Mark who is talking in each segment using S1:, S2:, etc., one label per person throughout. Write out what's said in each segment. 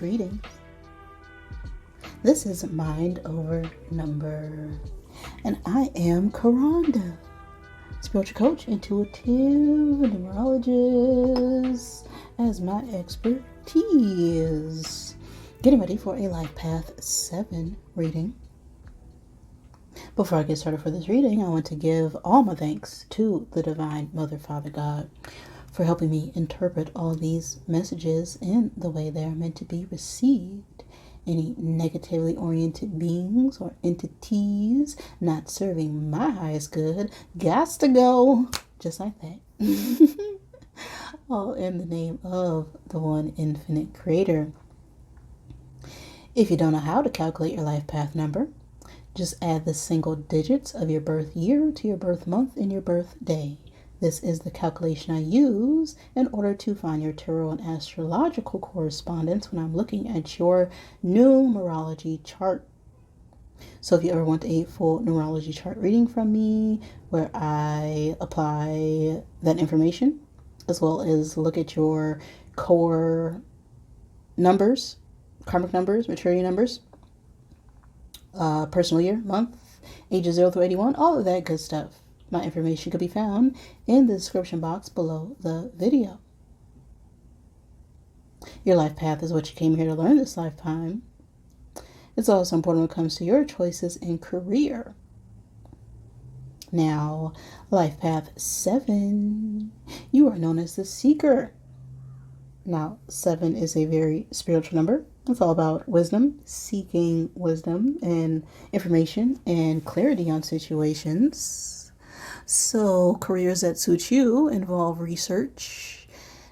S1: infinite reading. This is Mind Over Number, and I am Karanda, spiritual coach, intuitive, numerologist as my expertise. Getting ready for a Life Path 7 reading. Before I get started for this reading, I want to give all my thanks to the Divine Mother, Father, God for helping me interpret all these messages in the way they are meant to be received. Any negatively oriented beings or entities not serving my highest good gots to go, just like that. All in the name of the one infinite creator. If you don't know how to calculate your life path number, just add the single digits of your birth year to your birth month and your birthday. This is the calculation I use in order to find your tarot and astrological correspondence when I'm looking at your numerology chart. So if you ever want a full numerology chart reading from me, where I apply that information, as well as look at your core numbers, karmic numbers, maturity numbers, personal year, month, ages 0 through 81, all of that good stuff. My information could be found in the description box below the video. Your life path is what you came here to learn this lifetime. It's also important when it comes to your choices in career. Now, life path 7, you are known as the seeker. Now, 7 is a very spiritual number. It's all about wisdom, seeking wisdom and information and clarity on situations. So careers that suit you involve research,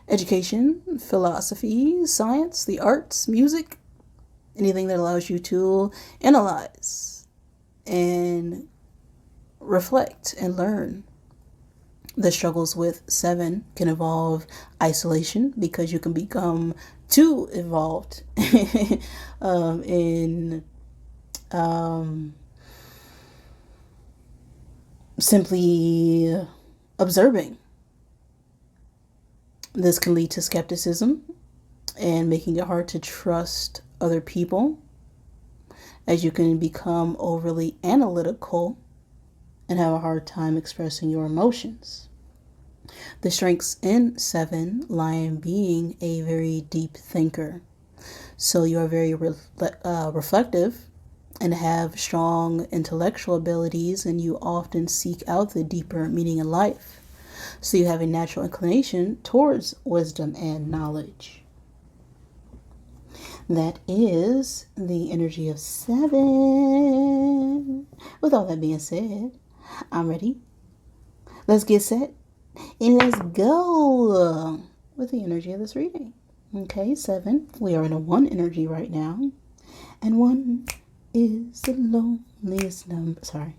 S1: education, philosophy, science, the arts, music, anything that allows you to analyze and reflect and learn. The struggles with 7 can involve isolation because you can become too involved in simply observing. This can lead to skepticism and making it hard to trust other people, as you can become overly analytical and have a hard time expressing your emotions. The strengths in 7 lie in being a very deep thinker. So you are very reflective and have strong intellectual abilities, and you often seek out the deeper meaning in life. So you have a natural inclination towards wisdom and knowledge. That is the energy of 7. With all that being said, I'm ready. Let's get set and let's go with the energy of this reading. Okay, 7. We are in a 1 energy right now. And 1 is the loneliest number. Sorry.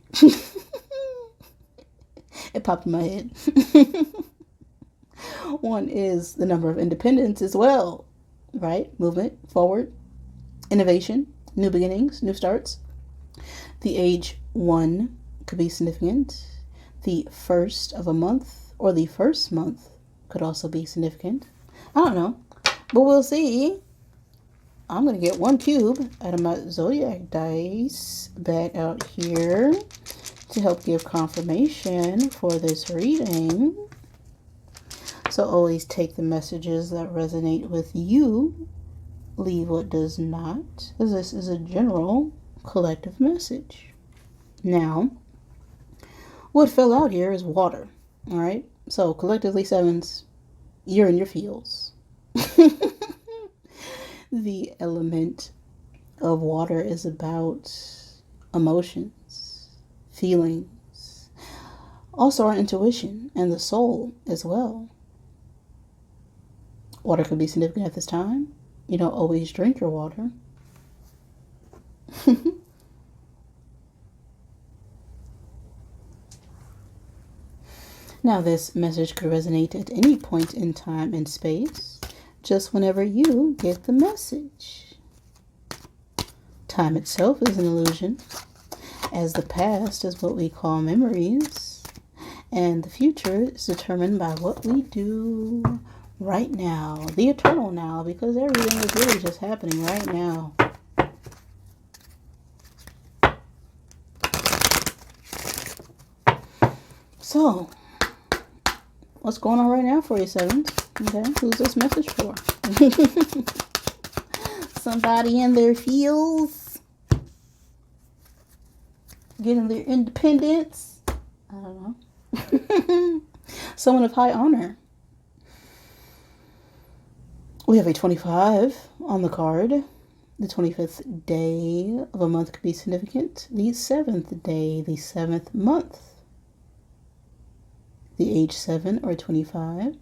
S1: It popped in my head. 1 is the number of independence as well, right? Movement, forward, innovation, new beginnings, new starts. The age 1 could be significant. The first of a month or the first month could also be significant. I don't know, but we'll see. I'm going to get 1 cube out of my Zodiac Dice back out here to help give confirmation for this reading. So always take the messages that resonate with you, leave what does not, as this is a general collective message. Now, what fell out here is water, all right? So collectively 7s, you're in your feels. The element of water is about emotions, feelings, also our intuition and the soul as well. Water could be significant at this time. You don't always drink your water. Now, this message could resonate at any point in time and space, just whenever you get the message. Time itself is an illusion, as the past is what we call memories, and the future is determined by what we do right now, the eternal now, because everything is really just happening right now. So, what's going on right now for you, Sevens? Okay, who's this message for? Somebody in their feels, getting their independence. I don't know. Someone of high honor. We have a 25 on the card. The 25th day of a month could be significant. The 7th day, the 7th month. The age 7 or 25.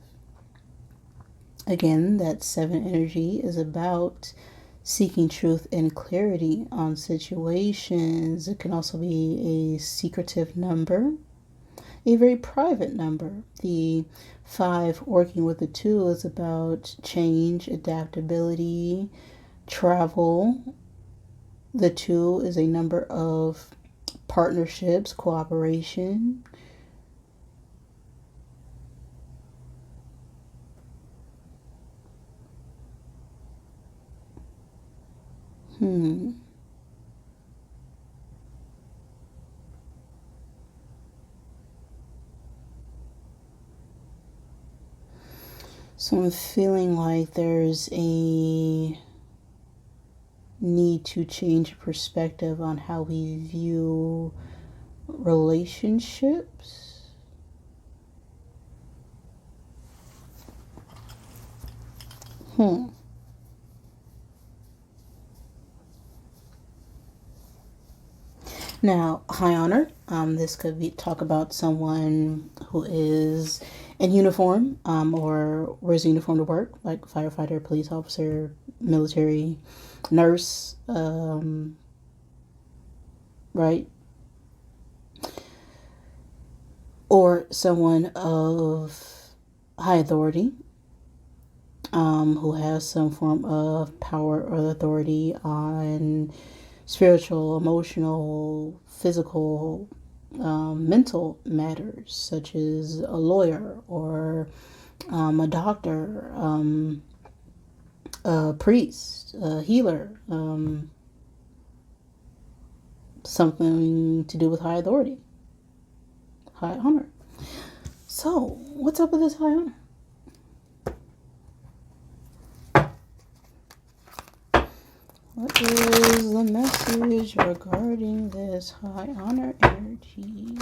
S1: Again, that 7 energy is about seeking truth and clarity on situations. It can also be a secretive number, a very private number. The 5 working with the 2 is about change, adaptability, travel. The 2 is a number of partnerships, cooperation. So I'm feeling like there's a need to change perspective on how we view relationships. Now, high honor. This could be talk about someone who is in uniform, or wears a uniform to work, like firefighter, police officer, military, nurse, right? Or someone of high authority, who has some form of power or authority on spiritual, emotional, physical, mental matters, such as a lawyer or a doctor, a priest, a healer, something to do with high authority, high honor. So, what's up with this high honor? What is the message regarding this high honor energy?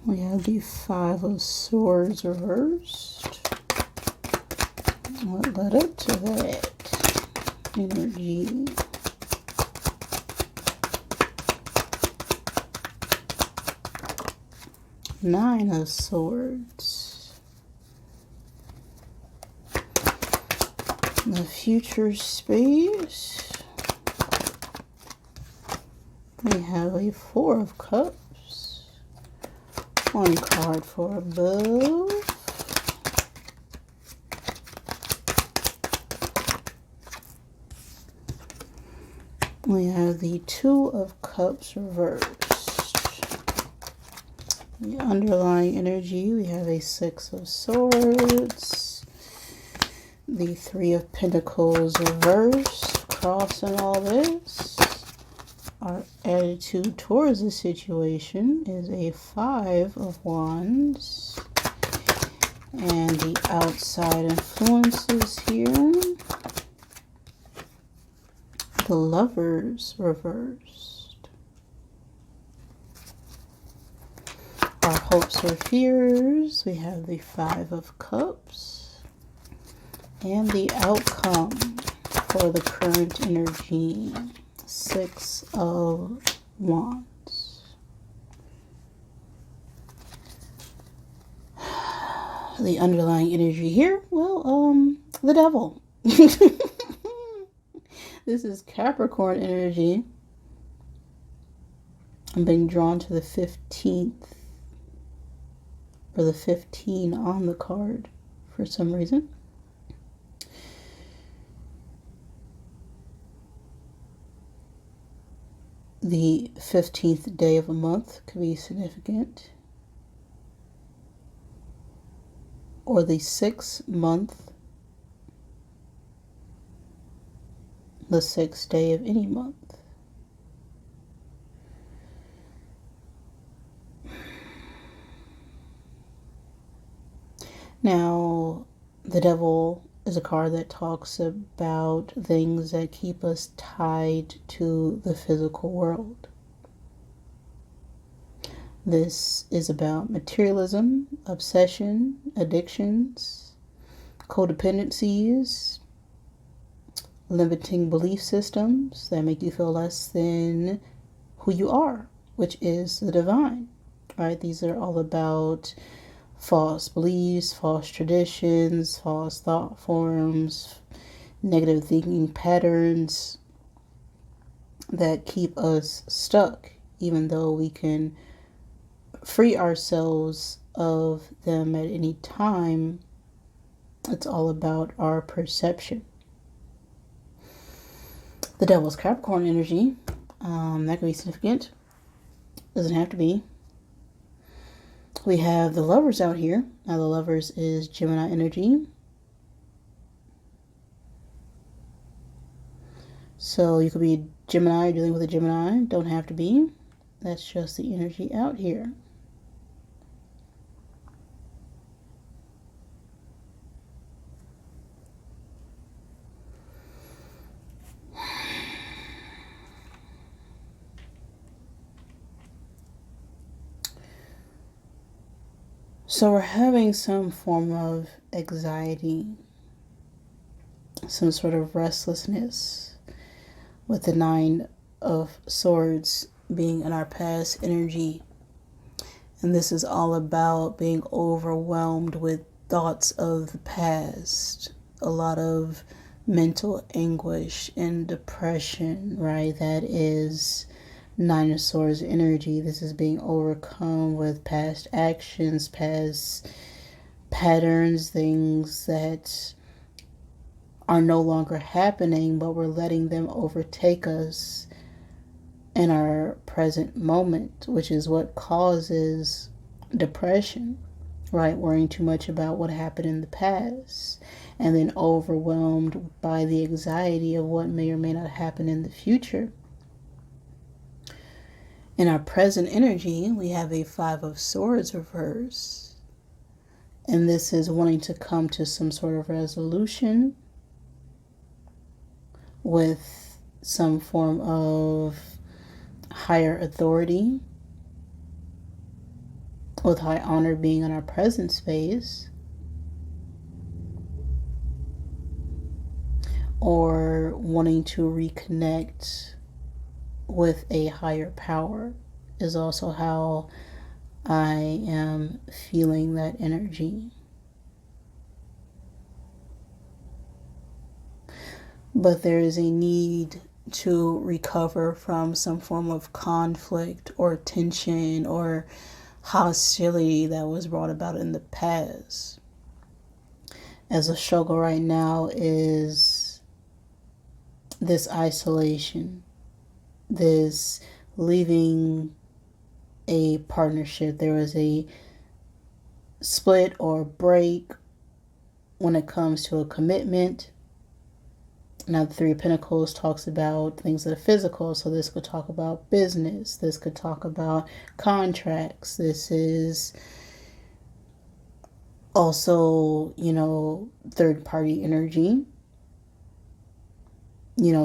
S1: We have the 5 of Swords reversed. What led up to that energy? Nine of Swords. The future space. We have a 4 of Cups. One card for above. We have the 2 of Cups reversed. The underlying energy, we have a 6 of Swords. The 3 of Pentacles reversed. Crossing all this. Our attitude towards the situation is a 5 of Wands. And the outside influences here. The Lovers reversed. Our hopes or fears, we have the 5 of Cups. And the outcome for the current energy, 6 of Wands. The underlying energy here, well, the Devil. This is Capricorn energy. I'm being drawn to the 15th or the 15 on the card for some reason. The 15th day of a month could be significant. Or the 6th month, the 6th day of any month. Now, the devil is a card that talks about things that keep us tied to the physical world. This is about materialism, obsession, addictions, codependencies, limiting belief systems that make you feel less than who you are, which is the divine, right? These are all about false beliefs, false traditions, false thought forms, negative thinking patterns that keep us stuck, even though we can free ourselves of them at any time. It's all about our perception. The devil's Capricorn energy, that can be significant. Doesn't have to be. We have the Lovers out here. Now the Lovers is Gemini energy. So you could be Gemini, dealing with a Gemini. Don't have to be. That's just the energy out here. So we're having some form of anxiety, some sort of restlessness, with the 9 of Swords being in our past energy. And this is all about being overwhelmed with thoughts of the past, a lot of mental anguish and depression, right? That is 9 of Swords energy. This is being overcome with past actions, past patterns, things that are no longer happening, but we're letting them overtake us in our present moment, which is what causes depression, right? Worrying too much about what happened in the past and then overwhelmed by the anxiety of what may or may not happen in the future. In our present energy, we have a 5 of Swords reverse. And this is wanting to come to some sort of resolution with some form of higher authority, with high honor being in our present space, or wanting to reconnect with a higher power is also how I am feeling that energy. But there is a need to recover from some form of conflict or tension or hostility that was brought about in the past. As a struggle right now is this isolation, this leaving a partnership. There was a split or break when it comes to a commitment. Now the 3 of Pentacles talks about things that are physical. So this could talk about business. This could talk about contracts. This is also, third party energy.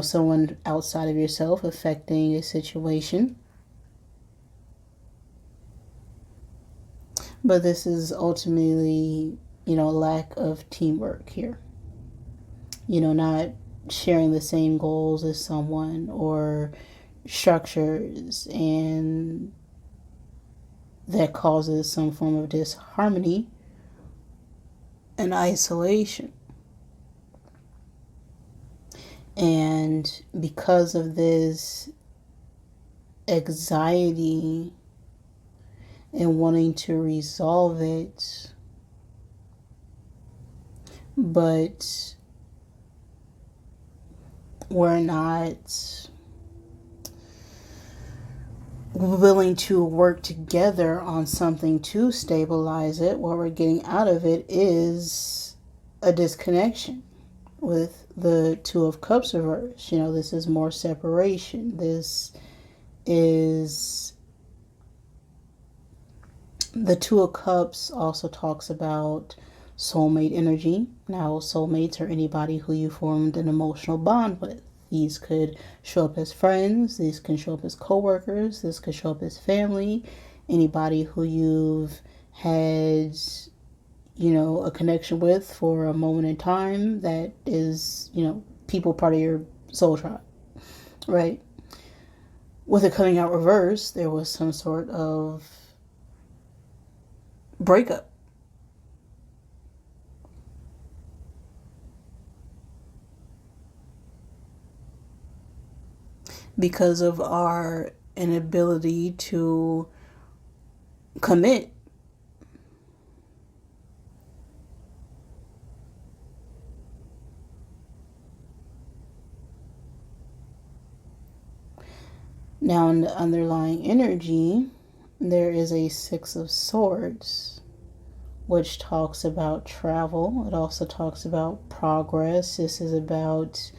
S1: Someone outside of yourself affecting a situation. But this is ultimately, lack of teamwork here. Not sharing the same goals as someone or structures, and that causes some form of disharmony and isolation. And because of this anxiety and wanting to resolve it, but we're not willing to work together on something to stabilize it. What we're getting out of it is a disconnection with the Two of Cups reverse. This is more separation. This is the Two of Cups also talks about soulmate energy. Now, soulmates are anybody who you formed an emotional bond with. These could show up as friends. These can show up as coworkers. This could show up as family. Anybody who you've had, a connection with for a moment in time that is, people part of your soul tribe, right? With it coming out reverse, there was some sort of breakup. Because of our inability to commit. Now, in the underlying energy, there is a Six of Swords, which talks about travel. It also talks about progress. This is about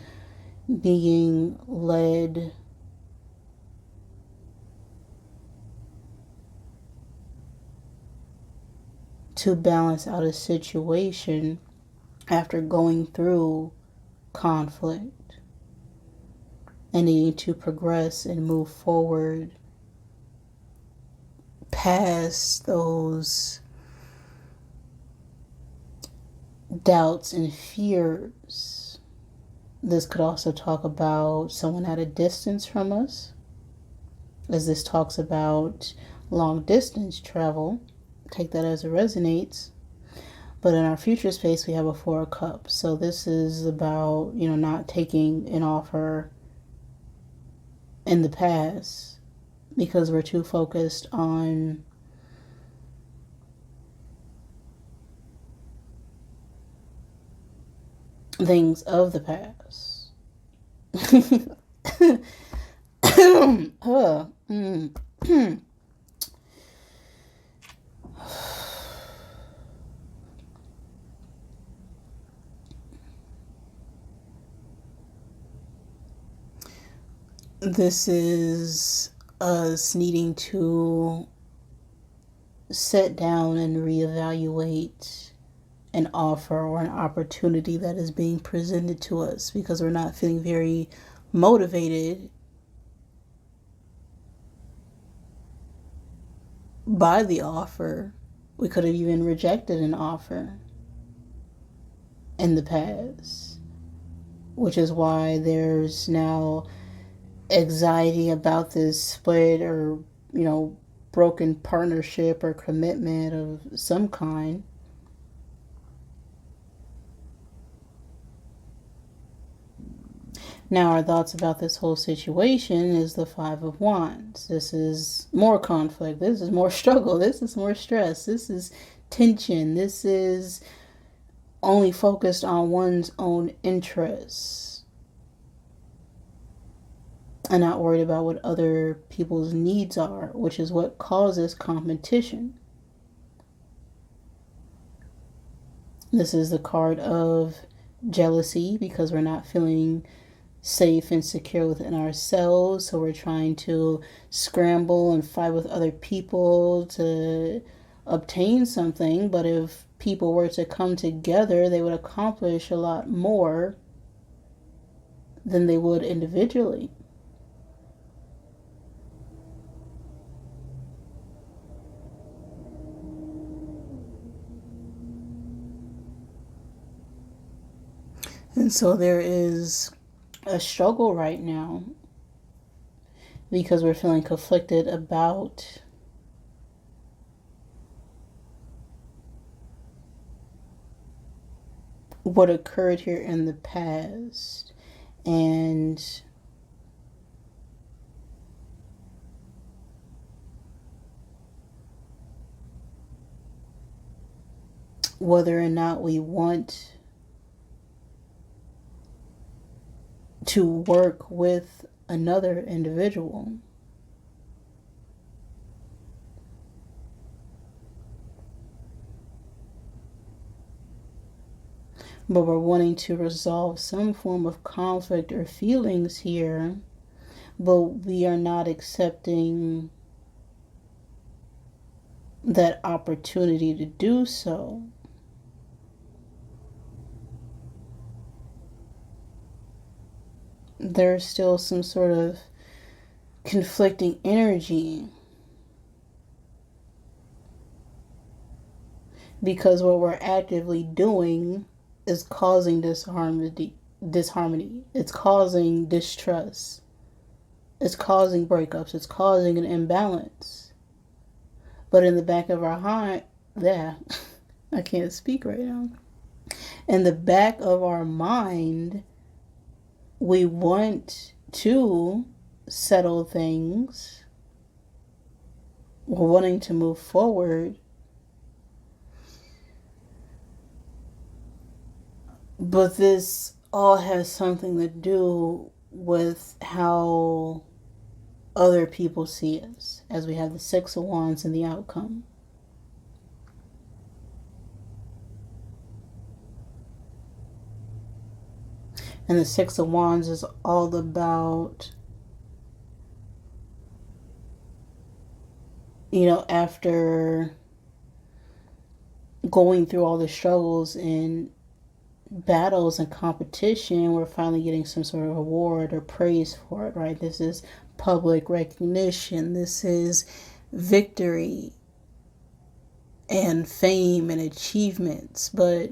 S1: being led to balance out a situation after going through conflict and needing to progress and move forward past those doubts and fears. This could also talk about someone at a distance from us, as this talks about long distance travel. Take that as it resonates. But in our future space, we have a Four of Cups. So this is about, not taking an offer in the past because we're too focused on things of the past. This is us needing to sit down and reevaluate an offer or an opportunity that is being presented to us because we're not feeling very motivated by the offer. We could have even rejected an offer in the past, which is why there's now anxiety about this split or, broken partnership or commitment of some kind. Now, our thoughts about this whole situation is the Five of Wands. This is more conflict. This is more struggle. This is more stress. This is tension. This is only focused on one's own interests and not worried about what other people's needs are, which is what causes competition. This is the card of jealousy because we're not feeling safe and secure within ourselves, so we're trying to scramble and fight with other people to obtain something. But if people were to come together, they would accomplish a lot more than they would individually. And so there is a struggle right now because we're feeling conflicted about what occurred here in the past and whether or not we want to work with another individual. But we're wanting to resolve some form of conflict or feelings here, but we are not accepting that opportunity to do so. There's still some sort of conflicting energy, because what we're actively doing is causing disharmony. It's causing distrust. It's causing breakups. It's causing an imbalance. But in the back of our heart, I can't speak right now. In the back of our mind, we want to settle things. We're wanting to move forward. But this all has something to do with how other people see us, as we have the Six of Wands and the outcome. And the Six of Wands is all about, after going through all the struggles and battles and competition, we're finally getting some sort of award or praise for it, right? This is public recognition. This is victory and fame and achievements. But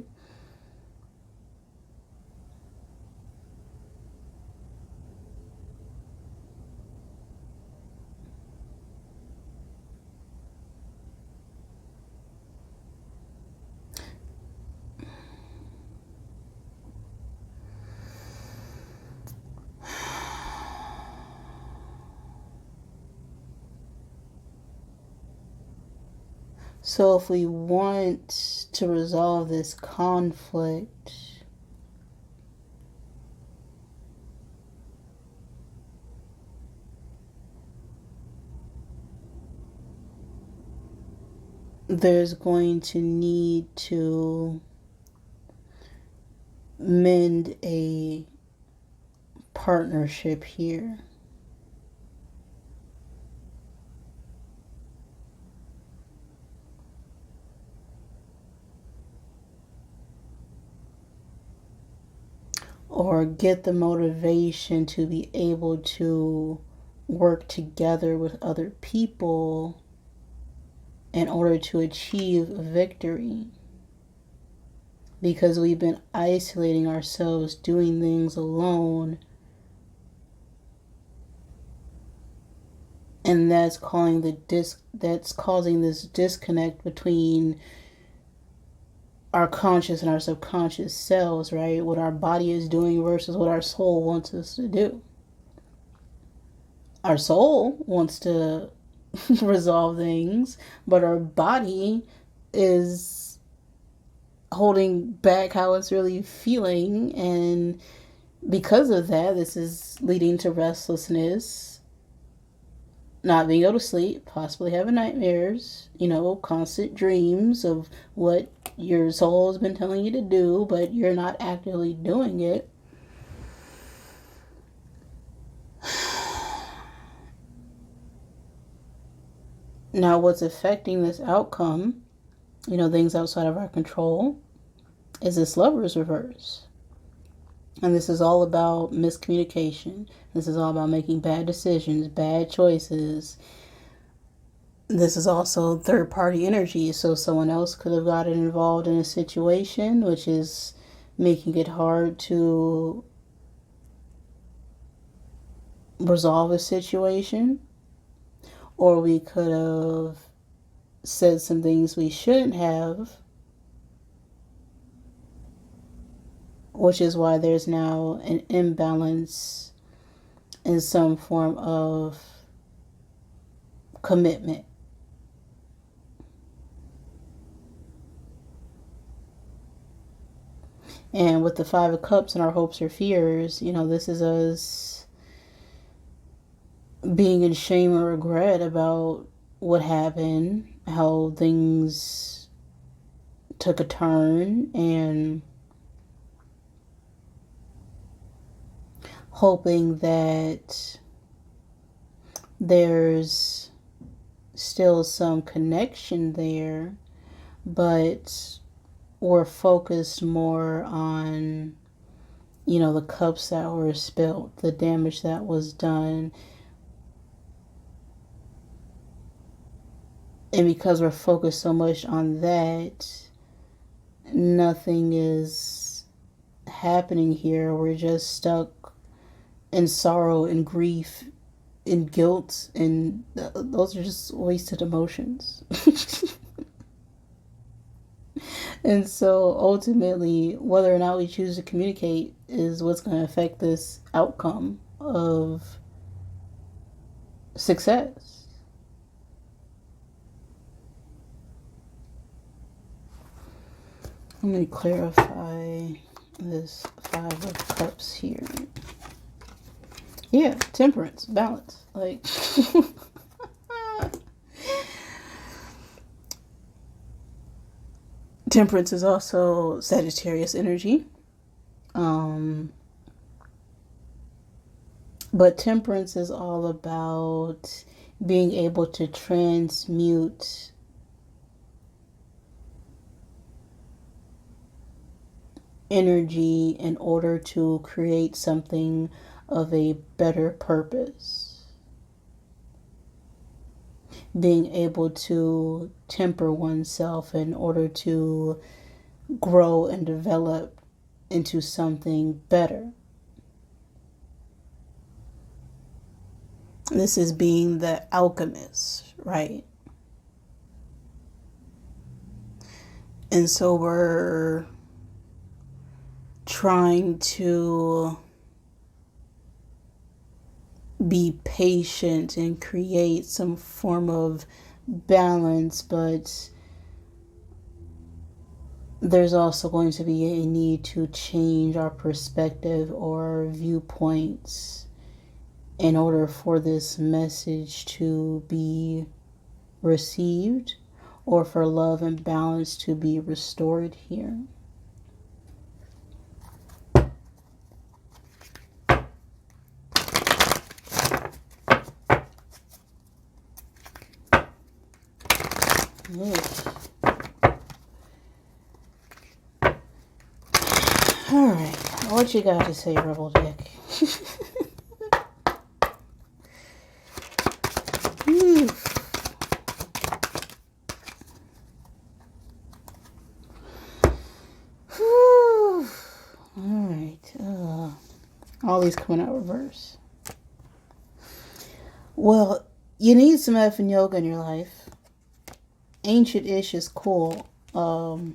S1: so if we want to resolve this conflict, there's going to need to mend a partnership here. Or get the motivation to be able to work together with other people in order to achieve victory. Because we've been isolating ourselves, doing things alone, and that's causing this disconnect between our conscious and our subconscious selves, right? What our body is doing versus what our soul wants us to do. Our soul wants to resolve things, but our body is holding back how it's really feeling, and because of that, this is leading to restlessness, not being able to sleep, possibly having nightmares, constant dreams of what your soul has been telling you to do, but you're not actively doing it. Now, what's affecting this outcome, things outside of our control, is this Lover's reverse. And this is all about miscommunication. This is all about making bad decisions, bad choices. This is also third-party energy. So someone else could have gotten involved in a situation, which is making it hard to resolve a situation. Or we could have said some things we shouldn't have, which is why there's now an imbalance in some form of commitment. And with the Five of Cups and our hopes or fears, you know, this is us being in shame or regret about what happened, how things took a turn, and hoping that there's still some connection there, but we're focused more on, you know, the cups that were spilled, the damage that was done. And because we're focused so much on that, nothing is happening here. We're just stuck in sorrow and grief and guilt, and those are just wasted emotions. And so ultimately, whether or not we choose to communicate is what's going to affect this outcome of success. Let me clarify this Five of Cups here. Yeah, temperance, balance. Like, temperance is also Sagittarius energy. But temperance is all about being able to transmute energy in order to create something of a better purpose. Being able to temper oneself in order to grow and develop into something better. This is being the alchemist, right? And so we're trying to be patient and create some form of balance, but there's also going to be a need to change our perspective or viewpoints in order for this message to be received or for love and balance to be restored here. Alright, what you got to say, Rebel Dick? Alright, all these coming out reverse. Well, you need some effing yoga in your life. Ancient-ish is cool. But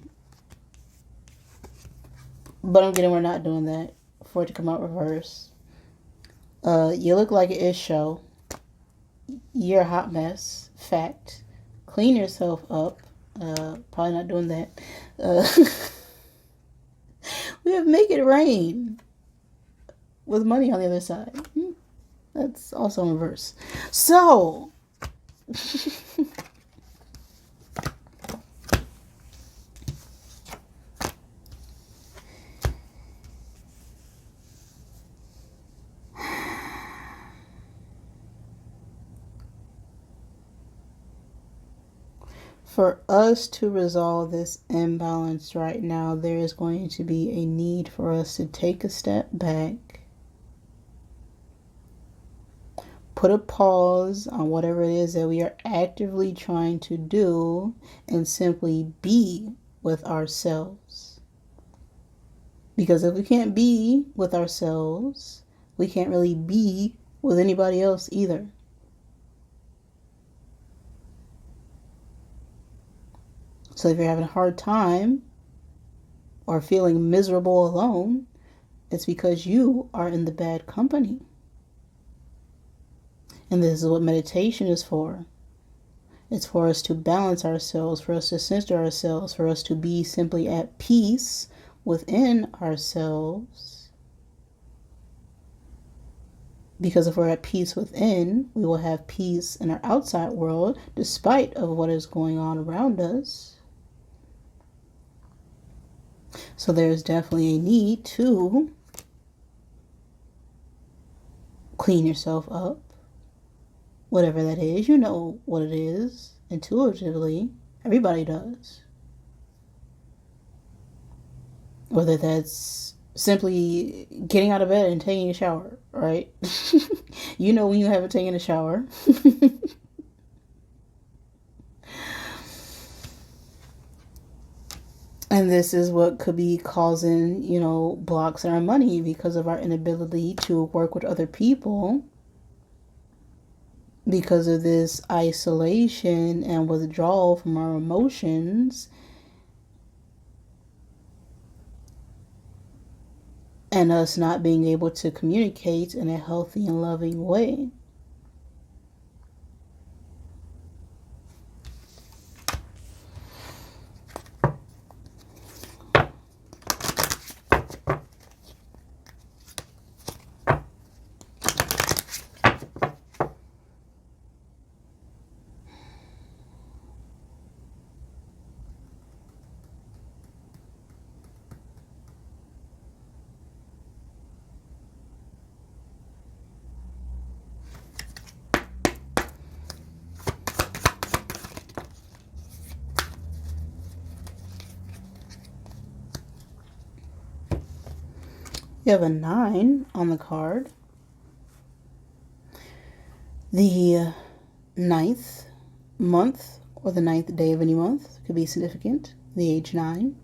S1: I'm getting we're not doing that for it to come out reverse. You look like an ish show. You're a hot mess. Fact. Clean yourself up. Probably not doing that. We have make it rain with money on the other side. That's also in reverse. So for us to resolve this imbalance right now, there is going to be a need for us to take a step back, put a pause on whatever it is that we are actively trying to do, and simply be with ourselves. Because if we can't be with ourselves, we can't really be with anybody else either. So if you're having a hard time or feeling miserable alone, it's because you are in the bad company. And this is what meditation is for. It's for us to balance ourselves, for us to center ourselves, for us to be simply at peace within ourselves. Because if we're at peace within, we will have peace in our outside world, despite of what is going on around us. So there's definitely a need to clean yourself up. Whatever that is, you know what it is intuitively. Everybody does. Whether that's simply getting out of bed and taking a shower, right? You know when you haven't taken a shower. And this is what could be causing, blocks in our money because of our inability to work with other people, because of this isolation and withdrawal from our emotions, and us not being able to communicate in a healthy and loving way. You have a 9 on the card. The 9th month or the 9th day of any month could be significant. The age 9.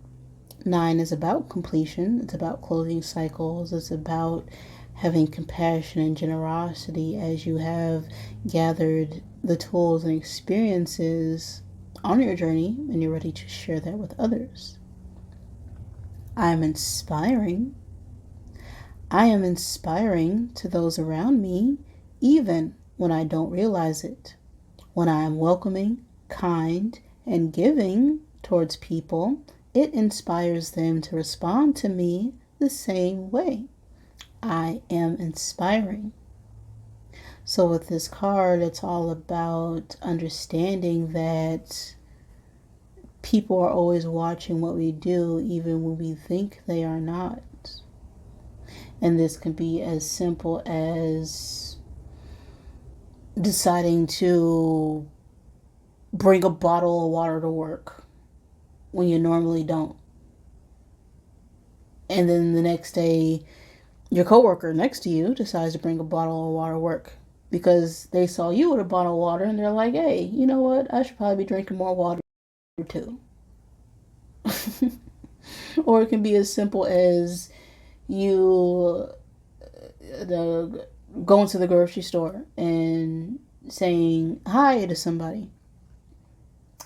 S1: 9 is about completion. It's about closing cycles. It's about having compassion and generosity as you have gathered the tools and experiences on your journey and you're ready to share that with others. I'm inspiring. I am inspiring to those around me, even when I don't realize it. When I am welcoming, kind, and giving towards people, it inspires them to respond to me the same way. I am inspiring. So with this card, it's all about understanding that people are always watching what we do, even when we think they are not. And this can be as simple as deciding to bring a bottle of water to work when you normally don't. And then the next day, your coworker next to you decides to bring a bottle of water to work because they saw you with a bottle of water and they're like, hey, you know what? I should probably be drinking more water too. Or it can be as simple as you going to the grocery store and saying hi to somebody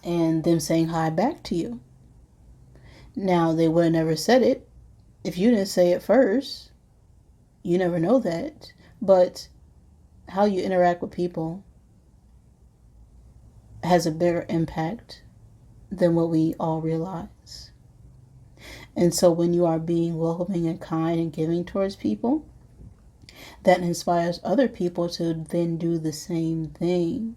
S1: and them saying hi back to you. Now, they would have never said it if you didn't say it first. You never know that. But how you interact with people has a bigger impact than what we all realize. And so when you are being welcoming and kind and giving towards people, that inspires other people to then do the same thing.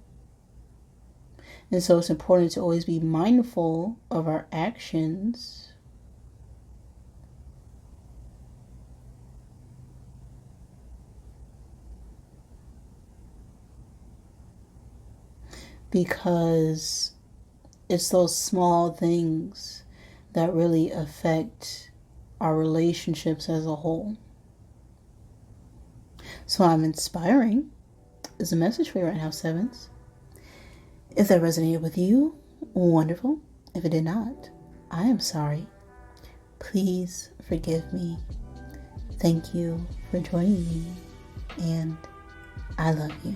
S1: And so it's important to always be mindful of our actions. Because it's those small things that really affect our relationships as a whole. So I'm inspiring is a message for you right now, sevens. If that resonated with you, wonderful. If it did not, I am sorry. Please forgive me. Thank you for joining me, and I love you.